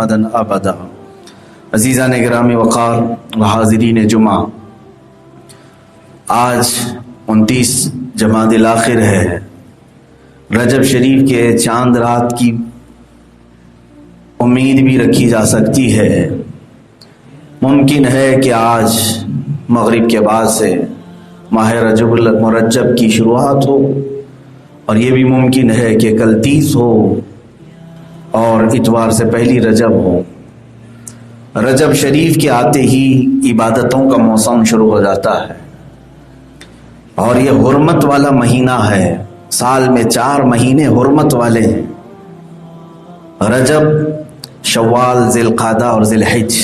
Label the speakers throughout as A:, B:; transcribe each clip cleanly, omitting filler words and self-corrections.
A: محمدا ابدا۔ عزیزان گرامی وقار و حاضرین جمعہ، آج 29 جمادی الاخر ہے۔ رجب شریف کے چاند رات کی امید بھی رکھی جا سکتی ہے۔ ممکن ہے کہ آج مغرب کے بعد سے ماہ رجب المرجب کی شروعات ہو، اور یہ بھی ممکن ہے کہ کل 30 ہو اور اتوار سے پہلی رجب ہو۔ رجب شریف کے آتے ہی عبادتوں کا موسم شروع ہو جاتا ہے، اور یہ حرمت والا مہینہ ہے۔ سال میں 4 مہینے حرمت والے ہیں: رجب، شوال، ذی القعدہ اور ذی الحج۔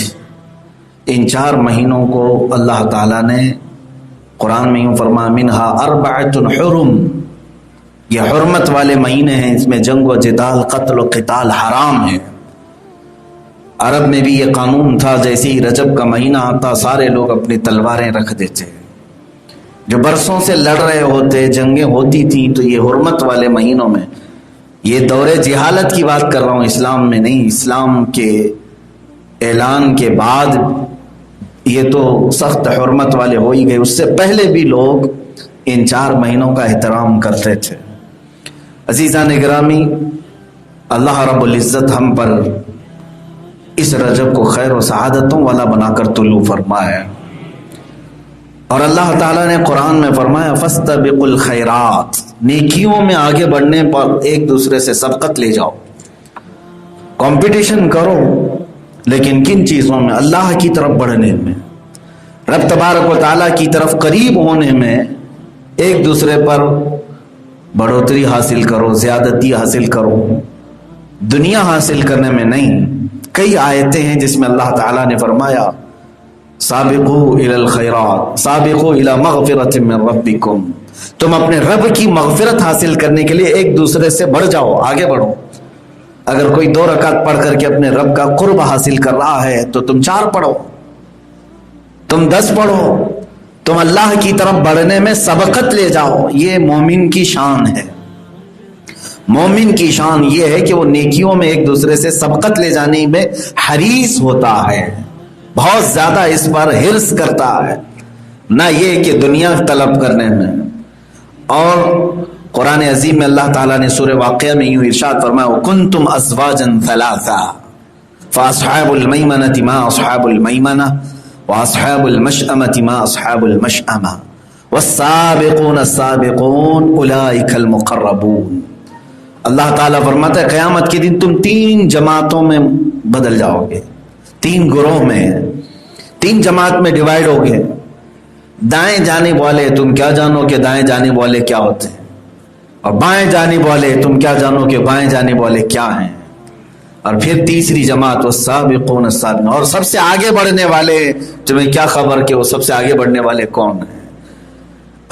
A: ان 4 مہینوں کو اللہ تعالیٰ نے قرآن میں یوں فرمایا منہا اربعۃ حرم، یہ حرمت والے مہینے ہیں، اس میں جنگ و جدال، قتل و قتال حرام ہے۔ عرب میں بھی یہ قانون تھا، جیسے ہی رجب کا مہینہ آتا سارے لوگ اپنی تلواریں رکھ دیتے۔ جو برسوں سے لڑ رہے ہوتے، جنگیں ہوتی تھیں، تو یہ حرمت والے مہینوں میں، یہ دور جہالت کی بات کر رہا ہوں، اسلام میں نہیں، اسلام کے اعلان کے بعد یہ تو سخت حرمت والے ہو ہی گئے، اس سے پہلے بھی لوگ ان 4 مہینوں کا احترام کرتے تھے۔ عزیزان گرامی، اللہ رب العزت ہم پر اس رجب کو خیر و سعادتوں والا بنا کر طلوع فرمایا، اور اللہ تعالیٰ نے قرآن میں فرمایا فاستبقوا الخیرات، نیکیوں میں آگے بڑھنے پر ایک دوسرے سے سبقت لے جاؤ، کمپٹیشن کرو، لیکن کن چیزوں میں؟ اللہ کی طرف بڑھنے میں، رب تبارک و تعالیٰ کی طرف قریب ہونے میں، ایک دوسرے پر بڑھوتری حاصل کرو، زیادتی حاصل کرو، دنیا حاصل کرنے میں نہیں۔ کئی آیتیں ہیں جس میں اللہ تعالیٰ نے فرمایا سابقوا الی الخیرات سابقوا الی مغفرۃ من ربکم، تم اپنے رب کی مغفرت حاصل کرنے کے لیے ایک دوسرے سے بڑھ جاؤ، آگے بڑھو۔ اگر کوئی 2 رکعت پڑھ کر کے اپنے رب کا قرب حاصل کر رہا ہے تو تم 4 پڑھو، تم 10 پڑھو، تم اللہ کی طرف بڑھنے میں سبقت لے جاؤ۔ یہ مومن کی شان ہے۔ مومن کی شان یہ ہے کہ وہ نیکیوں میں ایک دوسرے سے سبقت لے جانے میں حریص ہوتا ہے، بہت زیادہ اس پر حرص کرتا ہے، نہ یہ کہ دنیا طلب کرنے میں۔ اور قرآن عظیم میں اللہ تعالیٰ نے سورہ واقعہ میں یوں ارشاد فرمایا وَكُنْتُمْ أَزْوَاجًا ثَلَاثًا فَأَصْحَابُ الْمَيْمَنَةِ مَا أَصْحَابُ الْمَيْمَنَةِ وَأَصْحَابُ الْمَشْأَمَةِ مَا أَصْحَابُ الْمَشْأَمَةِ وَالسَّابِقُونَ السَّابِقُونَ أُولَٰئِكَ الْمُقَرَّبُونَ۔ اللہ تعالیٰ فرماتا ہے قیامت کے دن تم 3 جماعتوں میں بدل جاؤ گے، 3 گروہ میں، 3 جماعت میں ڈیوائیڈ ہو گئے۔ دائیں جانب والے تم کیا جانو کہ دائیں جانب والے کیا ہوتے ہیں، اور بائیں جانب والے تم کیا جانو کہ بائیں جانب والے کیا ہیں۔ اور پھر تیسری جماعت والسابقون السابقون، اور سب سے آگے بڑھنے والے، تمہیں کیا خبر کہ وہ سب سے آگے بڑھنے والے کون ہیں۔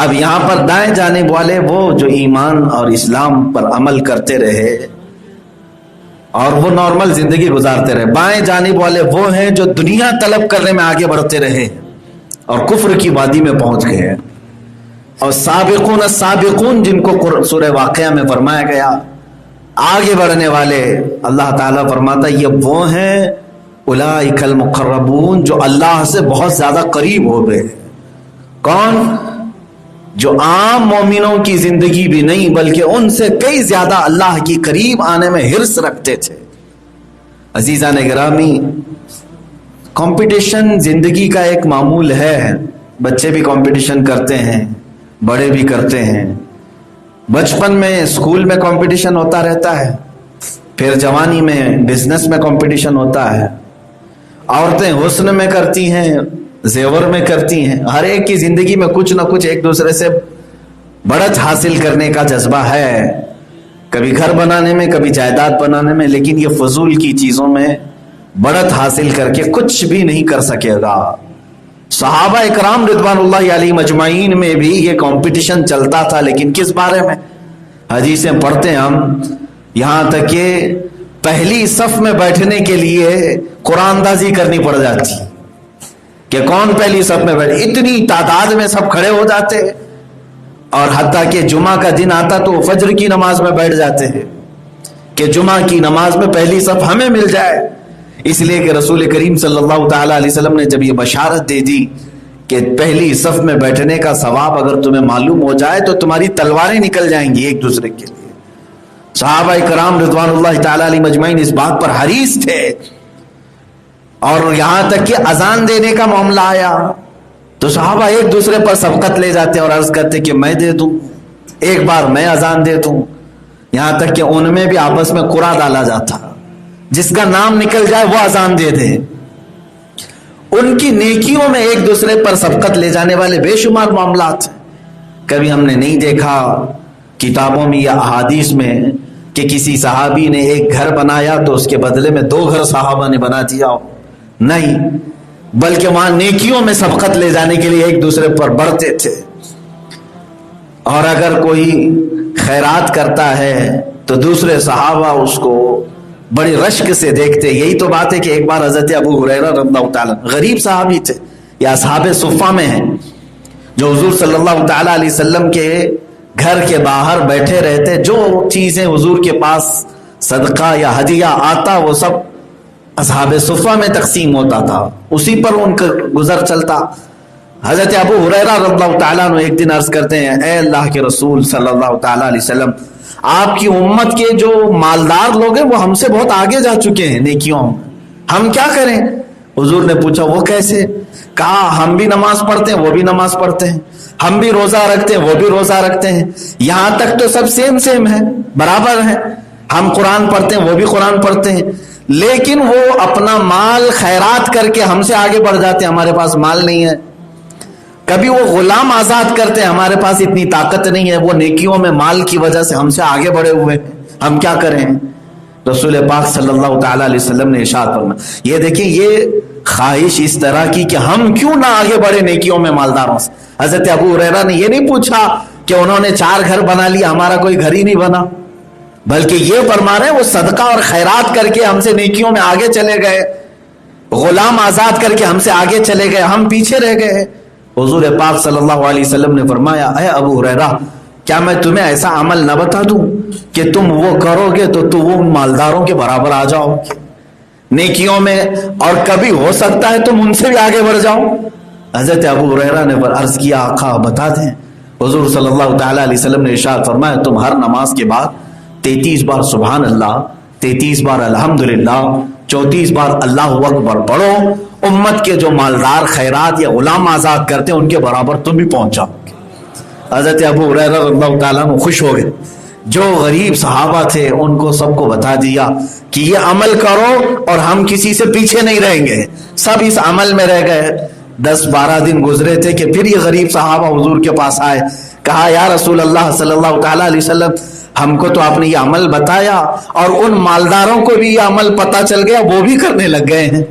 A: اب یہاں پر دائیں جانب والے وہ جو ایمان اور اسلام پر عمل کرتے رہے اور وہ نارمل زندگی گزارتے رہے، بائیں جانب والے وہ ہیں جو دنیا طلب کرنے میں آگے بڑھتے رہے اور کفر کی وادی میں پہنچ گئے۔ اور سابقون السابقون جن کو سورہ واقعہ میں فرمایا گیا آگے بڑھنے والے، اللہ تعالیٰ فرماتا یہ وہ ہیں اولئک المقربون، جو اللہ سے بہت زیادہ قریب ہو گئے۔ کون؟ جو عام مومنوں کی زندگی بھی نہیں بلکہ ان سے کئی زیادہ اللہ کی قریب آنے میں حرص رکھتے تھے۔ عزیزان گرامی، کمپٹیشن زندگی کا ایک معمول ہے، بچے بھی کمپٹیشن کرتے ہیں، بڑے بھی کرتے ہیں۔ بچپن میں اسکول میں کمپٹیشن ہوتا رہتا ہے، پھر جوانی میں بزنس میں کمپٹیشن ہوتا ہے، عورتیں حسن میں کرتی ہیں، زیور میں کرتی ہیں، ہر ایک کی زندگی میں کچھ نہ کچھ ایک دوسرے سے بڑھت حاصل کرنے کا جذبہ ہے، کبھی گھر بنانے میں، کبھی جائیداد بنانے میں، لیکن یہ فضول کی چیزوں میں بڑھت حاصل کر کے کچھ بھی نہیں کر سکے گا۔ صحابہ اکرام رضوان اللہ علیہم اجمعین میں بھی یہ کمپٹیشن چلتا تھا، لیکن کس بارے میں؟ حدیثیں پڑھتے ہیں ہم، یہاں تک کہ پہلی صف میں بیٹھنے کے لیے قرآن اندازی کرنی پڑ جاتی کہ کون پہلی صف میں بیٹھے، اتنی تعداد میں سب کھڑے ہو جاتے، اور حتیٰ کہ جمعہ کا دن آتا تو فجر کی نماز میں بیٹھ جاتے ہیں کہ جمعہ کی نماز میں پہلی صف ہمیں مل جائے۔ اس لیے کہ رسول کریم صلی اللہ تعالیٰ علیہ وسلم نے جب یہ بشارت دے دی کہ پہلی صف میں بیٹھنے کا ثواب اگر تمہیں معلوم ہو جائے تو تمہاری تلواریں نکل جائیں گی ایک دوسرے کے لیے. صحابہ کرام رضوان اللہ تعالیٰ علیہ مجمعین اس بات پر حریص تھے. اور یہاں تک کہ اذان دینے کا معاملہ آیا تو صحابہ ایک دوسرے پر سبقت لے جاتے اور عرض کرتے کہ میں دے دوں، ایک بار میں اذان دے دوں. یہاں تک کہ ان میں بھی آپس میں قرعہ ڈالا جاتا، جس کا نام نکل جائے وہ اذان دے دے. ان کی نیکیوں میں ایک دوسرے پر سبقت لے جانے والے بے شمار معاملات ہیں. کبھی ہم نے نہیں دیکھا کتابوں میں یا احادیث میں کہ کسی صحابی نے ایک گھر بنایا تو اس کے بدلے میں 2 گھر صحابہ نے بنا دیا ہو. نہیں، بلکہ وہاں نیکیوں میں سبقت لے جانے کے لیے ایک دوسرے پر بڑھتے تھے. اور اگر کوئی خیرات کرتا ہے تو دوسرے صحابہ اس کو بڑی رشک سے دیکھتے. یہی تو بات ہے کہ ایک بار حضرت ابو ہریرہ رضی اللہ تعالیٰ غریب صحابی تھے، یا اصحاب صفہ میں ہیں، جو حضور صلی اللہ تعالیٰ علیہ وسلم کے گھر کے باہر بیٹھے رہتے. جو چیزیں حضور کے پاس صدقہ یا ہدیہ آتا وہ سب اصحاب صفہ میں تقسیم ہوتا تھا، اسی پر ان کا گزر چلتا. حضرت ابو ہریرہ رضی اللہ تعالیٰ عنہ ایک دن عرض کرتے ہیں، اے اللہ کے رسول صلی اللہ تعالیٰ علیہ وسلم، آپ کی امت کے جو مالدار لوگ ہیں وہ ہم سے بہت آگے جا چکے ہیں نیکیوں، ہم کیا کریں؟ حضور نے پوچھا وہ کیسے؟ کہا ہم بھی نماز پڑھتے ہیں وہ بھی نماز پڑھتے ہیں، ہم بھی روزہ رکھتے ہیں وہ بھی روزہ رکھتے ہیں، یہاں تک تو سب سیم ہے، برابر ہیں. ہم قرآن پڑھتے ہیں وہ بھی قرآن پڑھتے ہیں، لیکن وہ اپنا مال خیرات کر کے ہم سے آگے بڑھ جاتے ہیں، ہمارے پاس مال نہیں ہے. کبھی وہ غلام آزاد کرتے ہیں، ہمارے پاس اتنی طاقت نہیں ہے، وہ نیکیوں میں مال کی وجہ سے ہم سے آگے بڑھے ہوئے ہیں، ہم کیا کریں؟ رسول پاک صلی اللہ تعالیٰ علیہ وسلم نے ارشاد فرمایا. یہ دیکھیں، یہ خواہش اس طرح کی کہ ہم کیوں نہ آگے بڑھے نیکیوں میں مالداروں سے. حضرت ابو ہریرہ نے یہ نہیں پوچھا کہ انہوں نے 4 گھر بنا لیا، ہمارا کوئی گھر ہی نہیں بنا، بلکہ یہ فرما رہے ہیں وہ صدقہ اور خیرات کر کے ہم سے نیکیوں میں آگے چلے گئے، غلام آزاد کر کے ہم سے آگے چلے گئے، ہم پیچھے رہ گئے. حضور پاک صلی اللہ علیہ وسلم نے فرمایا، اے ابو ہریرہ، کیا میں تمہیں ایسا عمل نہ بتا دوں کہ تم وہ کرو گے تو وہ مالداروں کے برابر آ جاؤ نیکیوں میں، اور کبھی ہو سکتا ہے تم ان سے بھی آگے بڑھ جاؤ. حضرت ابو ہریرہ نے عرض کیا، آقا بتا دیں. حضور صلی اللہ تعالیٰ علیہ وسلم نے ارشاد فرمایا، تم ہر نماز کے بعد 33 بار سبحان اللہ، 33 بار الحمدللہ، 34 بار اللہ اکبر پڑھو. امت کے جو مالدار خیرات یا غلام آزاد کرتے ہیں ان کے برابر تم بھی پہنچ جاؤ گے. حضرت ابو ہریرہ رضی اللہ تعالیٰ عنہ خوش ہو گئے. جو غریب صحابہ تھے ان کو سب کو بتا دیا کہ یہ عمل کرو اور ہم کسی سے پیچھے نہیں رہیں گے. سب اس عمل میں رہ گئے. 10-12 دن گزرے تھے کہ پھر یہ غریب صحابہ حضور کے پاس آئے. کہا، یا رسول اللہ صلی اللہ تعالیٰ علیہ وسلم، ہم کو تو آپ نے یہ عمل بتایا اور ان مالداروں کو بھی یہ عمل پتہ چل گیا، وہ بھی کرنے لگ گئے ہیں،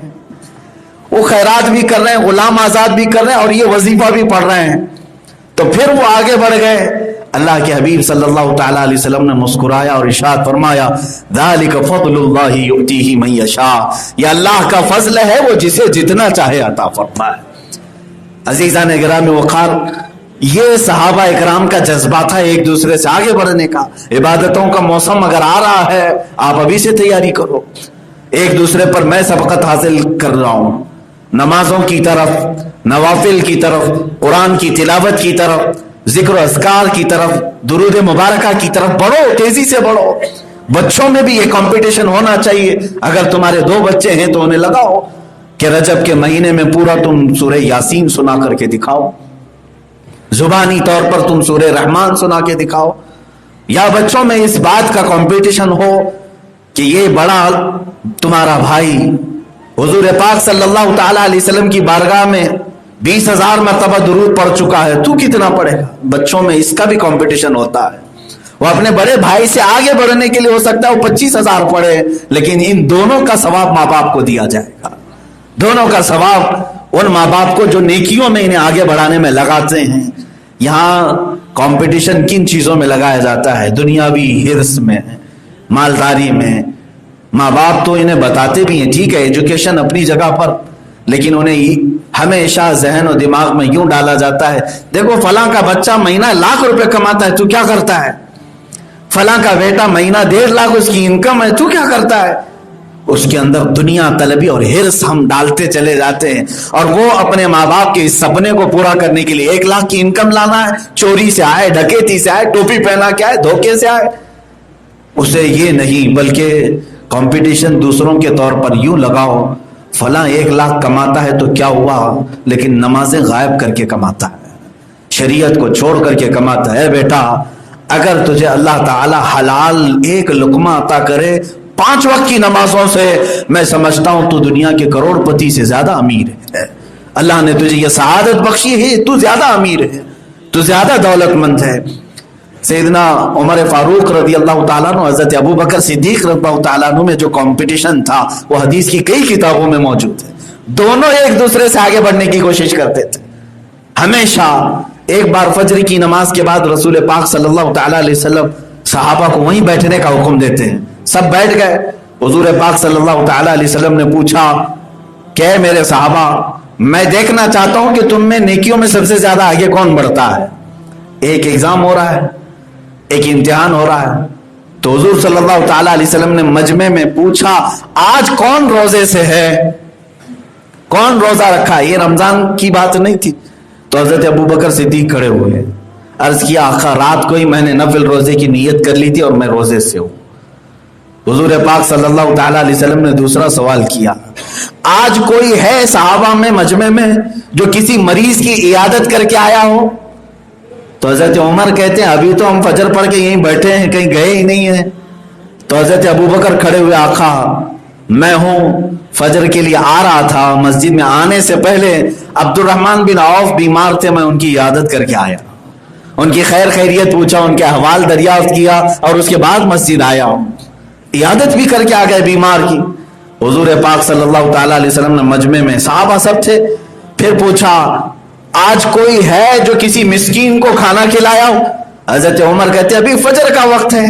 A: وہ خیرات بھی کر رہے ہیں، غلام آزاد بھی کر رہے ہیں، اور یہ وظیفہ بھی پڑھ رہے ہیں. تو پھر وہ آگے بڑھ گئے. اللہ کے حبیب صلی اللہ تعالیٰ علیہ وسلم نے مسکرایا اور ارشاد فرمایا، ذالک فضل اللہ یؤتیہ من یشاء، یہ اللہ کا فضل ہے، وہ جسے جتنا چاہے عطا فرمائے. عزیزان گرامی وقار، یہ صحابہ اکرام کا جذبہ تھا ایک دوسرے سے آگے بڑھنے کا. عبادتوں کا موسم اگر آ رہا ہے، آپ ابھی سے تیاری کرو. ایک دوسرے پر میں سبقت حاصل کر رہا ہوں، نمازوں کی طرف، نوافل کی طرف، قرآن کی تلاوت کی طرف، ذکر و اذکار کی طرف، درود مبارکہ کی طرف بڑھو، تیزی سے بڑھو. بچوں میں بھی یہ کمپٹیشن ہونا چاہیے. اگر تمہارے 2 بچے ہیں تو انہیں لگاؤ کہ رجب کے مہینے میں پورا تم سورہ یاسین سنا کر کے دکھاؤ، زبانی طور پر تم سورہ رحمان سنا کے دکھاؤ. یا بچوں میں اس بات کا کمپٹیشن ہو کہ یہ بڑا تمہارا بھائی حضور پاک صلی اللہ تعالیٰ علیہ وسلم کی بارگاہ میں 20,000 مرتبہ درود پڑھ چکا ہے، تو کتنا پڑھے گا؟ بچوں میں اس کا بھی کمپٹیشن ہوتا ہے. وہ اپنے بڑے بھائی سے آگے بڑھنے کے لیے ہو سکتا ہے وہ 25,000 پڑھے، لیکن ان دونوں کا ثواب ماں باپ کو دیا جائے گا. دونوں کا ثواب ان ماں باپ کو جو نیکیوں میں انہیں آگے بڑھانے میں لگاتے ہیں. یہاں کمپٹیشن کن چیزوں میں لگایا جاتا ہے؟ دنیاوی ہرس میں، مالداری میں. ماں باپ تو انہیں بتاتے بھی ہیں، ٹھیک ہے ایجوکیشن اپنی جگہ پر، لیکن انہیں ہمیشہ ذہن و دماغ میں یوں ڈالا جاتا ہے، دیکھو فلاں کا بچہ مہینہ 1,00,000 روپے کماتا ہے، تو کیا کرتا ہے؟ فلاں کا بیٹا مہینہ 1.5 لاکھ اس کی انکم ہے، تو کیا کرتا ہے؟ اس کے اندر دنیا طلبی اور ہرس ہم ڈالتے چلے جاتے ہیں، اور وہ اپنے ماں باپ کے اس سپنے کو پورا کرنے کے لیے 1 لاکھ کی انکم لانا ہے، چوری سے آئے، ڈکیتی سے آئے، ٹوپی پہنا کے آئے، دھوکے سے آئے، اسے یہ نہیں، بلکہ کمپٹیشن دوسروں کے طور پر یوں لگاؤ، فلاں 1 لاکھ کماتا ہے تو کیا ہوا، لیکن نمازیں غائب کر کے کماتا ہے، شریعت کو چھوڑ کر کے کماتا ہے۔ بیٹا اگر تجھے اللہ تعالی حلال 1 لقمہ عطا کرے 5 وقت کی نمازوں سے، میں سمجھتا ہوں تو دنیا کے کروڑ پتی سے زیادہ امیر ہے۔ اللہ نے تجھے یہ سعادت بخشی ہے، تو زیادہ امیر ہے، تو زیادہ دولت مند ہے۔ سیدنا عمر فاروق رضی اللہ تعالیٰ عنہ، حضرت ابو بکر صدیق رضی اللہ تعالیٰ عنہ میں جو کمپٹیشن تھا وہ حدیث کی کئی کتابوں میں موجود ہے۔ دونوں ایک دوسرے سے آگے بڑھنے کی کوشش کرتے تھے ہمیشہ۔ ایک بار فجر کی نماز کے بعد رسول پاک صلی اللہ تعالیٰ علیہ وسلم صحابہ کو وہیں بیٹھنے کا حکم دیتے ہیں، سب بیٹھ گئے۔ حضور پاک صلی اللہ تعالیٰ علیہ وسلم نے پوچھا کہ میرے صحابہ، میں دیکھنا چاہتا ہوں کہ تم میں نیکیوں میں سب سے زیادہ آگے کون بڑھتا ہے۔ ایک ایگزام ہو رہا ہے، ایک امتحان ہو رہا ہے، تو حضور صلی اللہ تعالیٰ علیہ وسلم نے مجمع میں پوچھا آج کون روزے سے ہے، کون روزہ رکھا ہے۔ یہ رمضان کی بات نہیں تھی، تو حضرت ابو بکر صدیق کھڑے ہوئے، عرض کیا آقا رات کو ہی میں نے نفل روزے کی نیت کر لی تھی اور میں روزے سے ہوں۔ حضور پاک صلی اللہ تعالیٰ علیہ وسلم نے دوسرا سوال کیا، آج کوئی ہے صحابہ میں مجمع میں جو کسی مریض کی عیادت کر کے آیا ہو؟ تو حضرت عمر کہتے ہیں ابھی تو ہم فجر پڑھ کے یہیں بیٹھے ہیں، کہیں گئے ہی نہیں ہیں۔ تو حضرت ابو بکر کھڑے ہوئے، آقا میں ہوں، فجر کے لیے آ رہا تھا، مسجد میں آنے سے پہلے عبد الرحمن بن عوف بیمار تھے، میں ان کی عیادت کر کے آیا، ان کی خیر خیریت پوچھا، ان کے احوال دریافت کیا، اور اس کے بعد مسجد آیا ہوں، عیادت بھی کر کے آ گئے بیمار کی۔ حضور پاک صلی اللہ تعالیٰ علیہ وسلم نے مجمع میں، صحابہ سب تھے، پھر پوچھا آج کوئی ہے جو کسی مسکین کو کھانا کھلایا ہو؟ حضرت عمر کہتے ابھی فجر کا وقت ہے،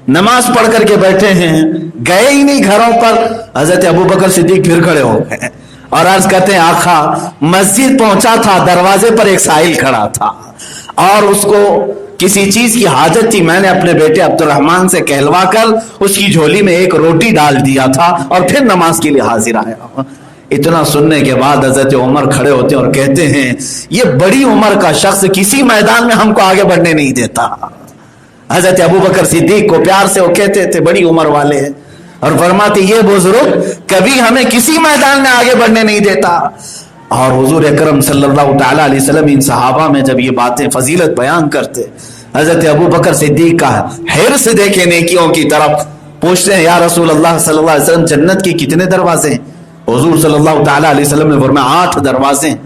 A: نماز پڑھ کر کے بیٹھے ہیں، گئے ہی نہیں گھروں پر۔ حضرت ابو بکر صدیق پھر کھڑے ہو گئے اور عرض کرتے ہیں آقا مسجد پہنچا تھا، دروازے پر ایک سائل کھڑا تھا اور اس کو کسی چیز کی حاجت تھی، میں نے اپنے بیٹے عبد الرحمن سے کہلوا کر اس کی جھولی میں ایک روٹی ڈال دیا تھا اور پھر نماز کے لیے حاضر آیا۔ اتنا سننے کے بعد حضرت عمر کھڑے ہوتے ہیں اور کہتے ہیں یہ بڑی عمر کا شخص کسی میدان میں ہم کو آگے بڑھنے نہیں دیتا۔ حضرت ابو بکر صدیق کو پیار سے وہ کہتے تھے بڑی عمر والے ہیں، اور فرماتے یہ بزرگ کبھی ہمیں کسی میدان میں آگے بڑھنے نہیں دیتا۔ اور حضور اکرم صلی اللہ تعالیٰ علیہ وسلم ان صحابہ میں جب یہ باتیں فضیلت بیان کرتے، حضرت ابو بکر صدیق کا حرص دیکھے نیکیوں کی طرف، پوچھتے ہیں یا رسول اللہ صلی اللہ علیہ وسلم جنت کے کتنے دروازے ہیں؟ حضور صلی اللہ تعالیٰ علیہ وسلم نے فرمایا 8 دروازے ہیں۔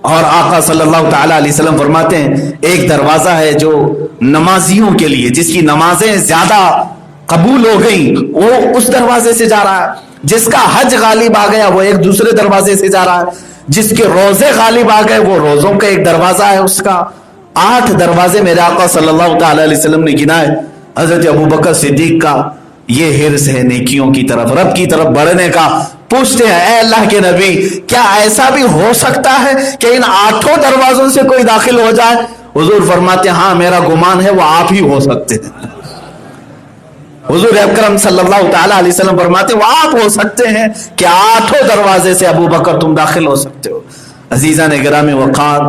A: اور آقا صلی اللہ تعالیٰ علیہ وسلم فرماتے ہیں ایک دروازہ ہے جو نمازیوں کے لیے، جس کی نمازیں زیادہ قبول ہو گئی وہ اس دروازے سے جا رہا ہے، جس کا حج غالب آ گیا وہ ایک دوسرے دروازے سے جا رہا ہے، جس کے روزے غالب آ گئے وہ روزوں کا ایک دروازہ ہے اس کا۔ 8 دروازے میرے آقا صلی اللہ تعالیٰ علیہ وسلم نے گنائے۔ حضرت ابو بکر صدیق کا یہ حرص ہے نیکیوں کی طرف، رب کی طرف بڑھنے کا۔ پوچھتے ہیں اے اللہ کے نبی کیا ایسا بھی ہو سکتا ہے کہ ان 8 دروازوں سے کوئی داخل ہو جائے؟ حضور فرماتے ہیں ہاں میرا گمان ہے وہ آپ ہی ہو سکتے ہیں۔ حضور اکرم صلی اللہ تعالیٰ علیہ وسلم فرماتے ہیں وہ آپ ہو سکتے ہیں کہ 8 دروازے سے ابو بکر تم داخل ہو سکتے ہو۔ عزیزان گرامی وقار،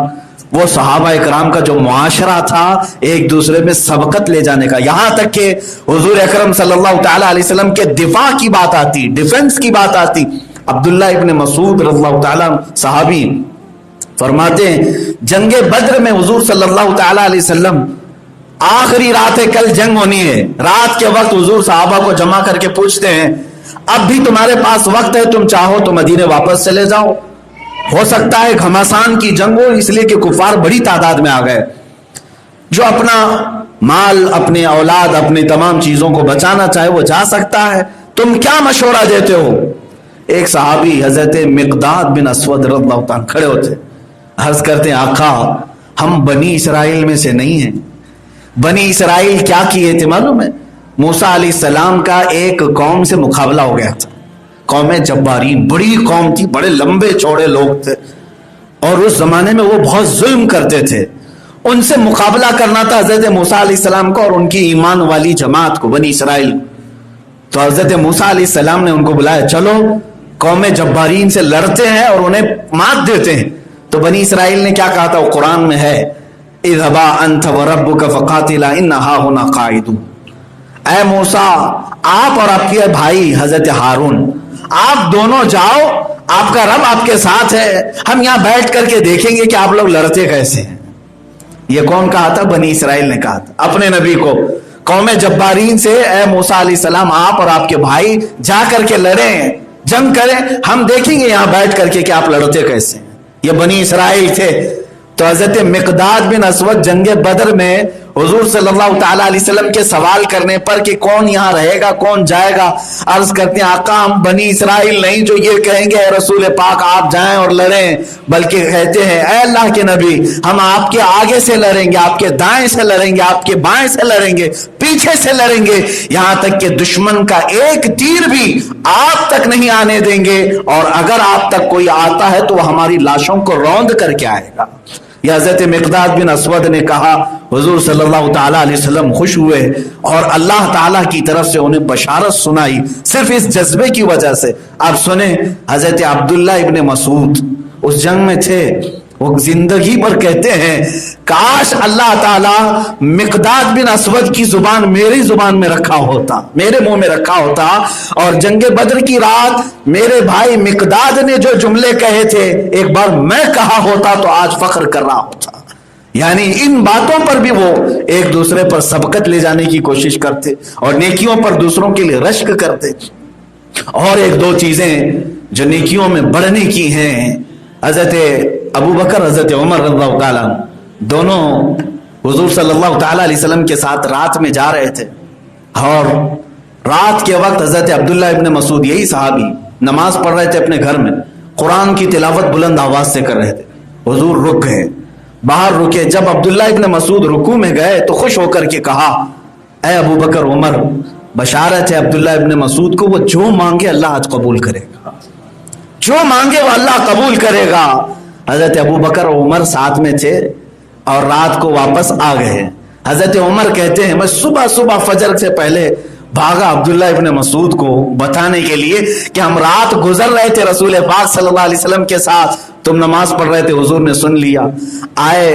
A: وہ صحابہ اکرام کا جو معاشرہ تھا ایک دوسرے میں سبقت لے جانے کا، یہاں تک کہ حضور اکرم صلی اللہ تعالیٰ علیہ وسلم کے دفاع کی بات آتی، ڈیفنس کی بات آتی۔ عبداللہ ابن مسعود رضی اللہ تعالیٰ صحابی فرماتے ہیں جنگ بدر میں حضور صلی اللہ تعالیٰ علیہ وسلم آخری رات ہے، کل جنگ ہونی ہے، رات کے وقت حضور صحابہ کو جمع کر کے پوچھتے ہیں اب بھی تمہارے پاس وقت ہے، تم چاہو تو مدینے واپس چلے جاؤ، ہو سکتا ہے گھمسان کی جنگ ہو، اس لیے کہ کفار بڑی تعداد میں آ گئے، جو اپنا مال، اپنے اولاد، اپنی تمام چیزوں کو بچانا چاہے وہ جا سکتا ہے، تم کیا مشورہ دیتے ہو؟ ایک صحابی حضرت مقداد بن اسود رضی اللہ عنہ کھڑے ہوتے، عرض کرتے ہیں آقا ہم بنی اسرائیل میں سے نہیں ہیں۔ بنی اسرائیل کیا کیے تھے معلوم ہے؟ موسیٰ علیہ السلام کا ایک قوم سے مقابلہ ہو گیا تھا، قوم جبارین، بڑی قوم تھی، بڑے لمبے چوڑے لوگ تھے، اور اس زمانے میں وہ بہت ظلم کرتے تھے، ان سے مقابلہ کرنا تھا حضرت موسیٰ علیہ السلام کو اور ان کی ایمان والی جماعت کو، بنی اسرائیل۔ تو حضرت موسیٰ علیہ السلام نے ان کو بلایا، چلو قوم جبارین سے لڑتے ہیں اور انہیں مات دیتے ہیں. تو بنی اسرائیل نے کیا کہا تھا؟ وہ قرآن میں ہے، اذهبا انت وربک فقاتلا ان ہاہنا قاعدون. اے موسیٰ، آپ اور آپ کے بھائی حضرت ہارون، آپ دونوں جاؤ، آپ کا رب آپ کے ساتھ ہے، ہم یہاں بیٹھ کر کے دیکھیں گے کہ آپ لوگ لڑتے کیسے ہیں. یہ کون کہا تھا؟ بنی اسرائیل نے کہا تھا اپنے نبی کو، قوم جبارین سے اے موسیٰ علیہ السلام، آپ اور آپ کے بھائی جا کر کے لڑیں، جنگ کریں، ہم دیکھیں گے یہاں بیٹھ کر کے کہ آپ لڑتے کیسے ہیں. یہ بنی اسرائیل تھے. تو حضرت مقداد بن اسود جنگ بدر میں حضور صلی اللہ تعالی علیہ وسلم کے سوال کرنے پر کہ کون یہاں رہے گا کون جائے گا، عرض کرتے ہیں آقا ہم بنی اسرائیل نہیں جو یہ کہیں گے اے رسول پاک آپ جائیں اور لڑیں، بلکہ کہتے ہیں اے اللہ کے نبی ہم آپ کے آگے سے لڑیں گے، آپ کے دائیں سے لڑیں گے، آپ کے بائیں سے لڑیں گے، پیچھے سے لڑیں گے، یہاں تک کہ دشمن کا ایک تیر بھی آپ تک نہیں آنے دیں گے، اور اگر آپ تک کوئی آتا ہے تو وہ ہماری لاشوں کو روند کر کے آئے گا. یہ حضرت مقداد بن اسود نے کہا. حضور صلی اللہ تعالیٰ علیہ وسلم خوش ہوئے اور اللہ تعالیٰ کی طرف سے انہیں بشارت سنائی صرف اس جذبے کی وجہ سے. آپ سنیں حضرت عبداللہ ابن مسعود اس جنگ میں تھے، وہ زندگی پر کہتے ہیں کاش اللہ تعالیٰ مقداد بن اسود کی زبان میری زبان میں رکھا ہوتا، میرے منہ میں رکھا ہوتا، اور جنگ بدر کی رات میرے بھائی مقداد نے جو جملے کہے تھے ایک بار میں کہا ہوتا تو آج فخر کر رہا ہوتا. یعنی ان باتوں پر بھی وہ ایک دوسرے پر سبقت لے جانے کی کوشش کرتے اور نیکیوں پر دوسروں کے لیے رشک کرتے. اور ایک دو چیزیں جو نیکیوں میں بڑھنے کی ہیں، حضرت ابو بکر حضرت عمر رضی اللہ تعالیٰ دونوں حضور صلی اللہ تعالیٰ علیہ وسلم کے ساتھ رات میں جا رہے تھے، اور رات کے وقت حضرت عبداللہ ابن مسعود یہی صحابی نماز پڑھ رہے تھے اپنے گھر میں، قرآن کی تلاوت بلند آواز سے کر رہے تھے. حضور رک گئے، باہر رکے. جب عبداللہ ابن مسعود رکوع میں گئے تو خوش ہو کر کے کہا اے ابو بکر عمر، بشارت ہے عبداللہ ابن مسعود کو، وہ جو مانگے اللہ آج قبول کرے گا، جو مانگے وہ اللہ قبول کرے گا. حضرت ابو بکر اور عمر ساتھ میں تھے اور رات کو واپس آ گئے. حضرت عمر کہتے ہیں میں صبح فجر سے پہلے بھاگا عبداللہ ابن مسعود کو بتانے کے لیے کہ ہم رات گزر رہے تھے رسول پاک صلی اللہ علیہ وسلم کے ساتھ، تم نماز پڑھ رہے تھے، حضور نے سن لیا. آئے،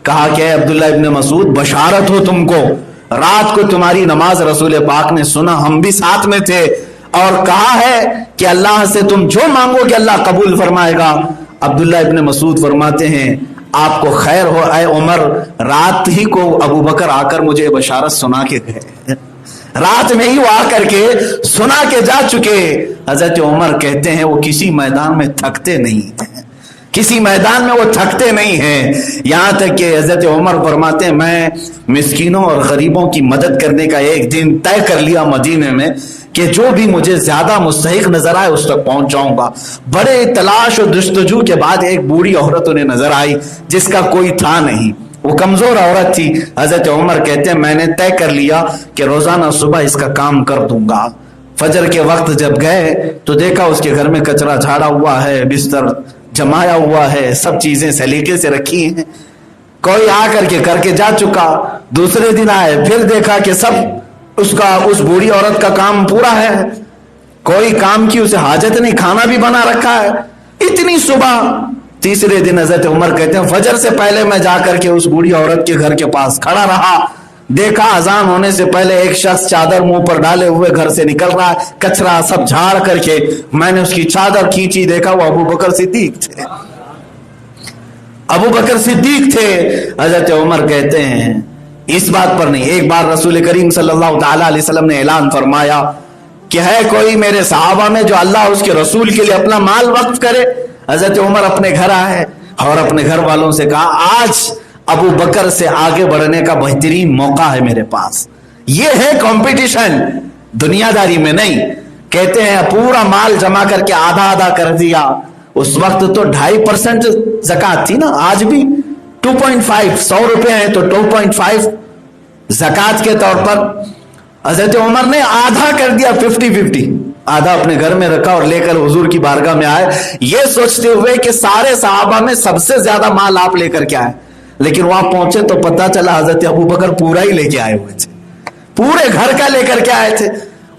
A: کہا کہ اے عبداللہ ابن مسعود بشارت ہو تم کو، رات کو تمہاری نماز رسول پاک نے سنا، ہم بھی ساتھ میں تھے، اور کہا ہے کہ اللہ سے تم جو مانگو گے اللہ قبول فرمائے گا. عبداللہ ابن مسعود فرماتے ہیں آپ کو خیر ہو اے عمر، رات ہی کو ابو بکر آ کر مجھے بشارت سنا کے گئے، رات میں ہی وہ آ کر کے سنا کے جا چکے. حضرت عمر کہتے ہیں وہ کسی میدان میں تھکتے نہیں ہیں، کسی میدان میں وہ تھکتے نہیں ہیں. یہاں تک کہ حضرت عمر فرماتے ہیں میں مسکینوں اور غریبوں کی مدد کرنے کا ایک دن طے کر لیا مدینے میں کہ جو بھی مجھے زیادہ مستحق نظر آئے اس تک پہنچ جاؤں گا. بڑے تلاش اور جستجو کے بعد ایک بوڑھی عورت انہیں نظر آئی جس کا کوئی تھا نہیں، وہ کمزور عورت تھی. حضرت عمر کہتے ہیں میں نے طے کر لیا کہ روزانہ صبح اس کا کام کر دوں گا. فجر کے وقت جب گئے تو دیکھا اس کے گھر میں کچرا جھاڑا ہوا ہے، بستر جمایا ہوا ہے، سب چیزیں سلیقے سے رکھی ہیں. کوئی آ کر کے جا چکا. دوسرے دن آئے، پھر دیکھا کہ سب اس بوڑھی عورت کا کام پورا ہے، کوئی کام کی اسے حاجت نہیں، کھانا بھی بنا رکھا ہے. اتنی صبح. تیسرے دن حضرت عمر کہتے ہیں فجر سے پہلے میں جا کر کے اس بوڑھی عورت کے گھر کے پاس کھڑا رہا، دیکھا اذان ہونے سے پہلے ایک شخص چادر منہ پر ڈالے ہوئے گھر سے نکل رہا ہے، کچرا سب جھاڑ کر کے. میں نے اس کی چادر کھینچی، دیکھا وہ ابو بکر صدیق تھے، ابو بکر صدیق تھے. حضرت عمر کہتے ہیں اس بات پر نہیں، ایک بار رسول کریم صلی اللہ تعالی علیہ وسلم نے اعلان فرمایا کہ ہے کوئی میرے صحابہ میں جو اللہ اس کے رسول کے لیے اپنا مال وقف کرے. حضرت عمر اپنے گھر آئے اور اپنے گھر والوں سے کہا آج ابو بکر سے آگے بڑھنے کا بہترین موقع ہے میرے پاس. یہ ہے کمپٹیشن، دنیا داری میں نہیں. کہتے ہیں پورا مال جمع کر کے آدھا آدھا کر دیا. اس وقت تو 2.5% زکات تھی نا، آج بھی 2.5 100 روپے ہیں تو 2.5 زکات کے طور پر. حضرت عمر نے آدھا کر دیا، 50-50، آدھا اپنے گھر میں رکھا اور لے کر حضور کی بارگاہ میں آئے، یہ سوچتے ہوئے کہ سارے صحابہ میں سب سے زیادہ مال آپ لے کر کے آئے. لیکن وہاں پہنچے تو پتہ چلا حضرت ابو بکر پورا ہی لے کے آئے ہوئے تھے، پورے گھر کا لے کر کے آئے تھے.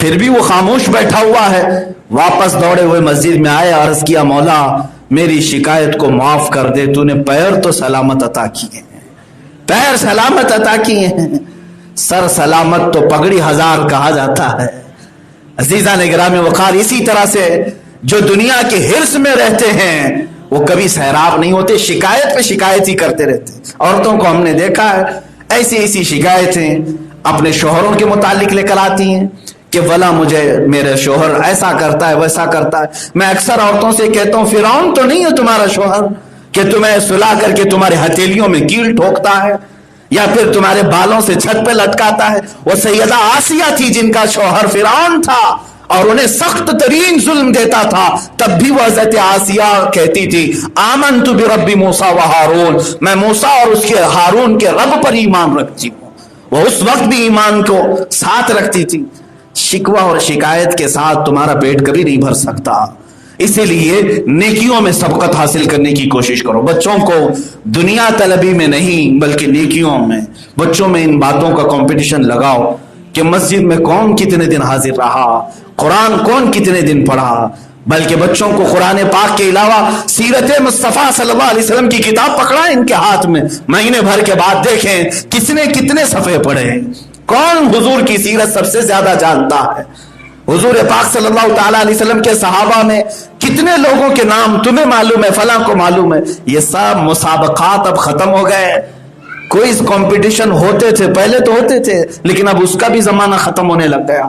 A: پھر بھی وہ خاموش بیٹھا ہوا ہے. واپس دوڑے ہوئے مسجد میں آئے، عرض کیا مولا میری شکایت کو معاف کر دے، تو نے پیر تو سلامت عطا کیے ہیں، پیر سلامت عطا کیے ہیں، سر سلامت تو پگڑی ہزار کہا جاتا ہے. عزیزان گرامی وقار، اسی طرح سے جو دنیا کے حرص میں رہتے ہیں وہ کبھی سیراب نہیں ہوتے، شکایت پہ شکایت ہی کرتے رہتے. عورتوں کو ہم نے دیکھا ہے ایسی ایسی شکایتیں اپنے شوہروں کے متعلق لے کر آتی ہیں کہ بلا مجھے میرے شوہر ایسا کرتا ہے ویسا کرتا ہے. میں اکثر عورتوں سے کہتا ہوں فرعون تو نہیں ہے تمہارا شوہر کہ تمہیں سلا کر کے تمہارے ہتھیلیوں میں کیل ٹھوکتا ہے یا پھر تمہارے بالوں سے چھت پہ لٹکاتا ہے. وہ سیدہ آسیہ تھی جن کا شوہر فرعون تھا اور انہیں سخت ترین ظلم دیتا تھا، تب بھی وہ حضرت آسیہ کہتی تھی آمنت برب موسیٰ و ہارون، میں موسیٰ اور اس کے ہارون کے رب پر ایمان رکھتی ہوں. وہ اس وقت بھی ایمان کو ساتھ رکھتی تھی. شکوہ اور شکایت کے ساتھ تمہارا پیٹ کبھی نہیں بھر سکتا. اسی لیے نیکیوں میں سبقت حاصل کرنے کی کوشش کرو. بچوں کو دنیا طلبی میں نہیں بلکہ نیکیوں میں، بچوں میں ان باتوں کا کمپٹیشن لگاؤ کہ مسجد میں کون کتنے دن حاضر رہا، قرآن کون کتنے دن پڑھا. بلکہ بچوں کو قرآن پاک کے علاوہ سیرت مصطفیٰ صلی اللہ علیہ وسلم کی کتاب پکڑائیں ان کے ہاتھ میں، مہینے بھر کے بعد دیکھیں کس نے کتنے صفحے پڑھے، کون حضور کی سیرت سب سے زیادہ جانتا ہے. حضور پاک صلی اللہ تعالیٰ علیہ وسلم کے صحابہ میں کتنے لوگوں کے نام تمہیں معلوم ہے، فلاں کو معلوم ہے. یہ سب مسابقات اب ختم ہو گئے. کوئز کمپٹیشن ہوتے تھے پہلے تو ہوتے تھے، لیکن اب اس کا بھی زمانہ ختم ہونے لگ گیا.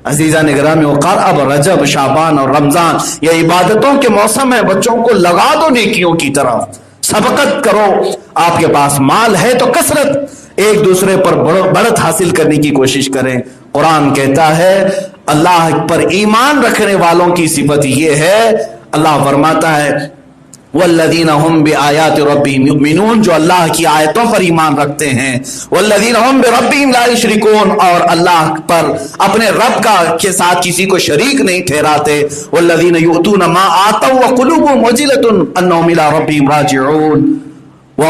A: عزیزان گرامی وقار، اب رجب، شعبان اور رمضان یہ عبادتوں کے موسم ہے. بچوں کو لگا دو نیکیوں کی طرف، سبقت کرو. آپ کے پاس مال ہے تو کثرت، ایک دوسرے پر بڑھت حاصل کرنے کی کوشش کریں. قرآن کہتا ہے اللہ پر ایمان رکھنے والوں کی صفت یہ ہے، اللہ فرماتا ہے والذین هم بآیات ربهم یؤمنون، جو اللہ کی آیتوں پر ایمان رکھتے ہیں. والذین هم بربهم لا یشرکون، اور اللہ پر اپنے رب کا کے ساتھ کسی کو شریک نہیں ٹھہراتے. والذین یؤتون ما آتوا وقلوبهم وجلۃ انهم الی ربهم راجعون. وہ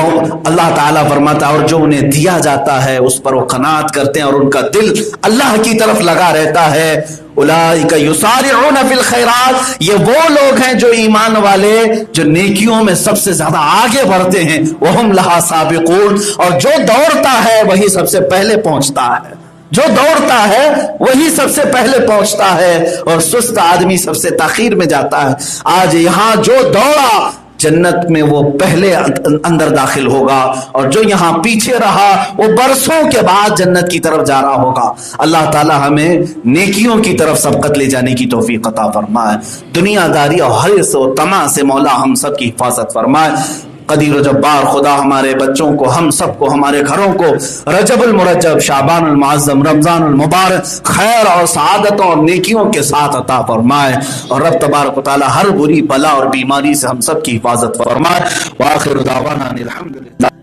A: اللہ تعالیٰ فرماتا ہے اور جو انہیں دیا جاتا ہے اس پر وہ قناعت کرتے ہیں اور ان کا دل اللہ کی طرف لگا رہتا ہے. اولئک یسارعون فی الخیرات، یہ وہ لوگ ہیں جو ایمان والے جو نیکیوں میں سب سے زیادہ آگے بڑھتے ہیں. وہم لہا سابقون، اور جو دوڑتا ہے وہی سب سے پہلے پہنچتا ہے. جو دوڑتا ہے وہی سب سے پہلے پہنچتا ہے اور سست آدمی سب سے تاخیر میں جاتا ہے. آج یہاں جو دوڑا جنت میں وہ پہلے اندر داخل ہوگا، اور جو یہاں پیچھے رہا وہ برسوں کے بعد جنت کی طرف جا رہا ہوگا. اللہ تعالی ہمیں نیکیوں کی طرف سبقت لے جانے کی توفیق عطا فرمائے. دنیا داری اور حرص و طمع سے مولا ہم سب کی حفاظت فرمائے. قدیر و جبار خدا ہمارے بچوں کو، ہم سب کو، ہمارے گھروں کو رجب المرجب، شعبان المعظم، رمضان المبارک خیر اور سعادتوں اور نیکیوں کے ساتھ عطا فرمائے. اور رب تبارک و تعالی ہر بری بلا اور بیماری سے ہم سب کی حفاظت فرمائے. وآخر دعوانا الحمدللہ.